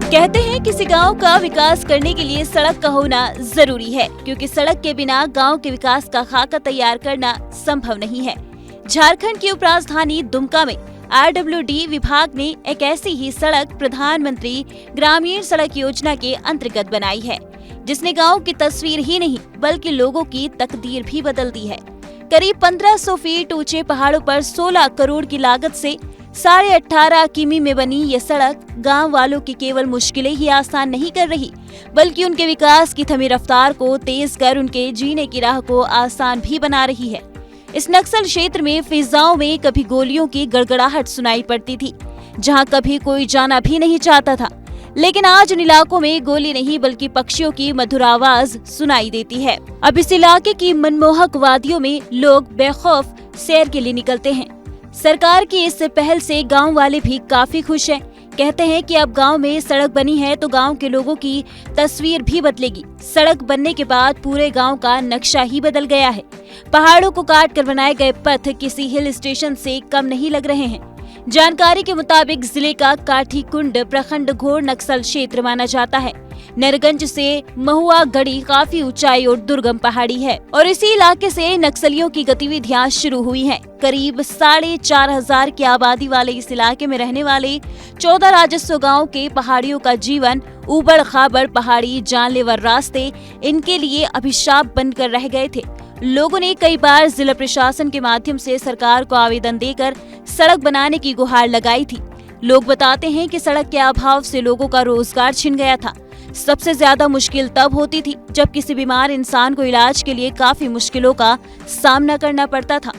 कहते हैं किसी गांव का विकास करने के लिए सड़क का होना जरूरी है, क्योंकि सड़क के बिना गांव के विकास का खाका तैयार करना संभव नहीं है। झारखंड की उपराजधानी दुमका में आरडब्ल्यूडी विभाग ने एक ऐसी ही सड़क प्रधानमंत्री ग्रामीण सड़क योजना के अंतर्गत बनाई है, जिसने गांव की तस्वीर ही नहीं बल्कि लोगों की तकदीर भी बदल दी है। करीब 1500 फीट ऊंचे पहाड़ों पर 16 करोड़ की लागत से 18.5 किमी में बनी ये सड़क गांव वालों की केवल मुश्किलें ही आसान नहीं कर रही, बल्कि उनके विकास की थमी रफ्तार को तेज कर उनके जीने की राह को आसान भी बना रही है। इस नक्सल क्षेत्र में फिजाओं में कभी गोलियों की गड़गड़ाहट सुनाई पड़ती थी, जहां कभी कोई जाना भी नहीं चाहता था, लेकिन आज उन इलाकों में गोली नहीं बल्कि पक्षियों की मधुर आवाज सुनाई देती है। अब इस इलाके की मनमोहक वादियों में लोग बेखौफ सैर के लिए निकलते हैं। सरकार की इस पहल से गांव वाले भी काफी खुश हैं। कहते हैं कि अब गांव में सड़क बनी है तो गांव के लोगों की तस्वीर भी बदलेगी। सड़क बनने के बाद पूरे गांव का नक्शा ही बदल गया है। पहाड़ों को काट कर बनाए गए पथ किसी हिल स्टेशन से कम नहीं लग रहे हैं। जानकारी के मुताबिक जिले का काठीकुंड प्रखंड घोर नक्सल क्षेत्र माना जाता है। नरगंज से महुआ गढ़ी काफी ऊंचाई और दुर्गम पहाड़ी है और इसी इलाके से नक्सलियों की गतिविधियां शुरू हुई हैं। करीब 4,500 की आबादी वाले इस इलाके में रहने वाले 14 राजस्व गांव के पहाड़ियों का जीवन ऊबड़ खाबड़ पहाड़ी जानलेवा रास्ते इनके लिए अभिशाप बनकर रह गए थे। लोगों ने कई बार जिला प्रशासन के माध्यम से सरकार को आवेदन देकर सड़क बनाने की गुहार लगाई थी। लोग बताते हैं कि सड़क के अभाव से लोगों का रोजगार छिन गया था। सबसे ज्यादा मुश्किल तब होती थी जब किसी बीमार इंसान को इलाज के लिए काफी मुश्किलों का सामना करना पड़ता था।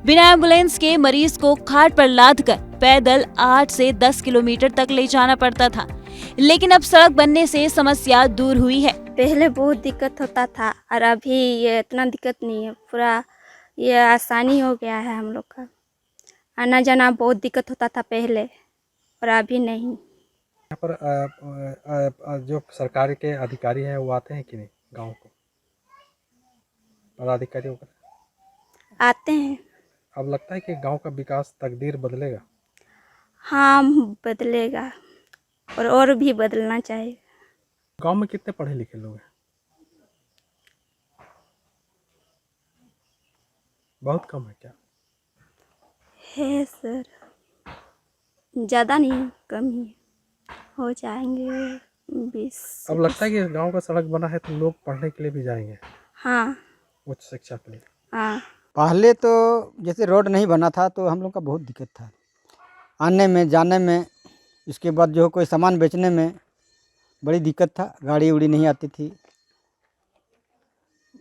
बिना एम्बुलेंस के मरीज को खाट पर लादकर पैदल 8 से 10 किलोमीटर तक ले जाना पड़ता था, लेकिन अब सड़क बनने से समस्या दूर हुई है। पहले बहुत दिक्कत होता था और अभी ये इतना दिक्कत नहीं है, पूरा ये आसानी हो गया है। हम लोग का आना जाना बहुत दिक्कत होता था पहले और अभी नहीं। यहाँ पर जो सरकार के अधिकारी हैं वो आते हैं कि नहीं गांव को, पदाधिकारी वगैरह आते हैं। अब लगता है कि गांव का विकास तकदीर बदलेगा? हाँ बदलेगा और भी बदलना चाहिए। गांव में कितने पढ़े लिखे लोग हैं? बहुत कम है क्या? है सर, ज़्यादा नहीं, कम ही हो जाएंगे 20। अब लगता है कि गांव का सड़क बना है तो लोग पढ़ने के लिए भी जाएंगे, हाँ उच्च शिक्षा के लिए। हाँ। पहले तो जैसे रोड नहीं बना था तो हम लोग का बहुत दिक्कत था आने में जाने में। इसके बाद जो कोई सामान बेचने में बड़ी दिक्कत था, गाड़ी उड़ी नहीं आती थी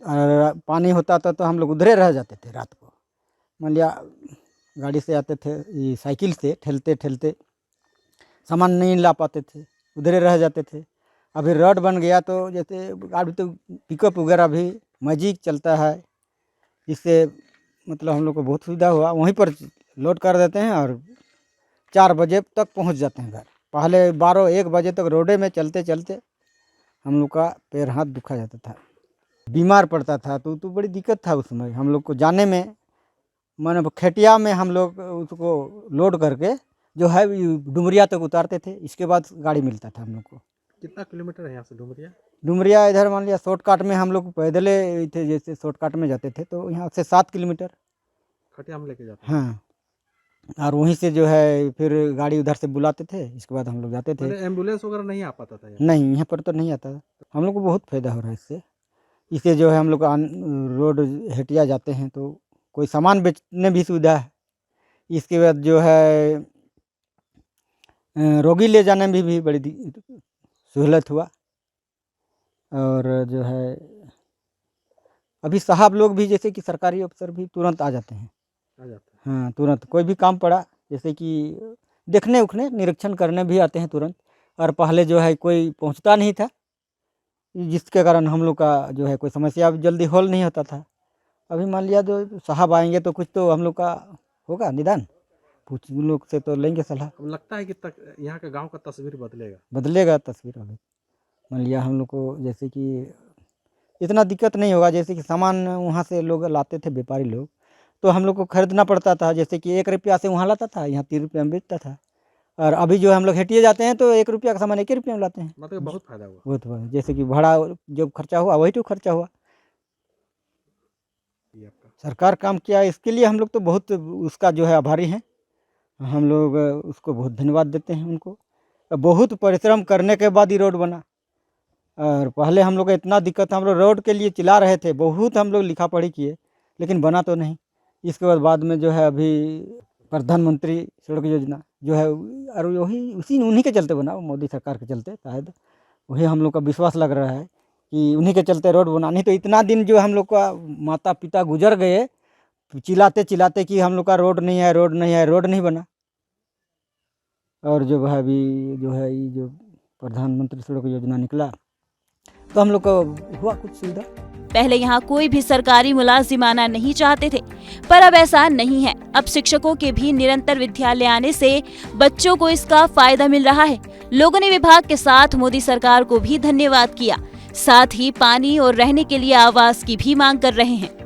और पानी होता था तो हम लोग उधरे रह जाते थे रात को। मान लिया गाड़ी से आते थे, ये साइकिल से ठेलते ठेलते सामान नहीं ला पाते थे, उधरे रह जाते थे। अभी रोड बन गया तो जैसे अभी तो पिकअप वगैरह भी मैजिक चलता है, इससे मतलब हम लोग को बहुत सुविधा हुआ। वहीं पर लोड कर देते हैं और 4 बजे तक पहुंच जाते हैं घर। पहले 12-1 बजे तक रोडे में चलते चलते हम लोग का पैर हाथ दुखा जाता था, बीमार पड़ता था तो बड़ी दिक्कत था उस समय हम लोग को जाने में। माने खेतिया में हम लोग उसको लोड करके जो है डुमरिया तक उतारते थे, इसके बाद गाड़ी मिलता था हम लोग को। कितना किलोमीटर है यहाँ से डुमरिया? डुमरिया इधर मान लिया शॉर्टकट में हम लोग पैदले थे, जैसे शॉर्टकट में जाते थे तो यहाँ से 7 किलोमीटर खटिया में लेके जाते हैं। हाँ, और वहीं से जो है फिर गाड़ी उधर से बुलाते थे, इसके बाद हम लोग जाते थे। एम्बुलेंस वगैरह नहीं आ पाता था यहाँ? नहीं, यहाँ पर तो नहीं आता। हम लोग को बहुत फायदा हो रहा है इससे जो है हम लोग रोड हटिया जाते हैं तो कोई सामान बेचने भी सुविधा है। इसके बाद जो है रोगी ले जाने में भी बड़ी सहूलत हुआ। और जो है अभी साहब लोग भी जैसे कि सरकारी अफसर भी तुरंत आ जाते हैं। हाँ, तुरंत कोई भी काम पड़ा जैसे कि देखने उखने निरीक्षण करने भी आते हैं तुरंत। और पहले जो है कोई पहुंचता नहीं था, जिसके कारण हम लोग का जो है कोई समस्या जल्दी हल नहीं होता था। अभी मान लिया जो साहब आएंगे तो कुछ तो हम लोग का होगा निदान, कुछ लोग से तो लेंगे सलाह। अब लगता है कि यहाँ का गांव का तस्वीर बदलेगा तस्वीर। अभी मान लिया हम लोग को जैसे कि इतना दिक्कत नहीं होगा, जैसे कि सामान वहाँ से लोग लाते थे व्यापारी लोग तो हम लोग को खरीदना पड़ता था। जैसे कि 1 रुपया से वहाँ लाता था, यहाँ 3 रुपया में बेचता था। और अभी जो हम लोग हेटिए जाते हैं तो 1 रुपया का सामान 1 रुपये में लाते हैं। मतलब बहुत फायदा हुआ। बहुत जैसे कि भाड़ा जो खर्चा हुआ वही तो खर्चा हुआ। ये आपका सरकार काम किया इसके लिए हम लोग तो बहुत उसका जो है आभारी हैं। हम लोग उसको बहुत धन्यवाद देते हैं उनको। बहुत परिश्रम करने के बाद ही रोड बना। और पहले हम लोग को इतना दिक्कत था, हम लोग रोड के लिए चिल्ला रहे थे, बहुत हम लोग लिखा पढ़ी किए लेकिन बना तो नहीं। इसके बाद में जो है अभी प्रधानमंत्री सड़क योजना जो है और वही उन्हीं के चलते बना, मोदी सरकार के चलते शायद वही हम लोग का विश्वास लग रहा है कि उन्हीं के चलते रोड बना। नहीं तो इतना दिन जो हम लोग का माता पिता गुजर गए चिल्लाते चिल्लाते कि हम लोग का रोड नहीं है, रोड नहीं है, रोड नहीं बना। और जो है अभी जो है ये जो प्रधानमंत्री सड़क योजना निकला तो हम लोग को हुआ कुछ सुविधा। पहले यहाँ कोई भी सरकारी मुलाजिम आना नहीं चाहते थे, पर अब ऐसा नहीं है। अब शिक्षकों के भी निरंतर विद्यालय आने से बच्चों को इसका फायदा मिल रहा है। लोगों ने विभाग के साथ मोदी सरकार को भी धन्यवाद किया, साथ ही पानी और रहने के लिए आवास की भी मांग कर रहे हैं।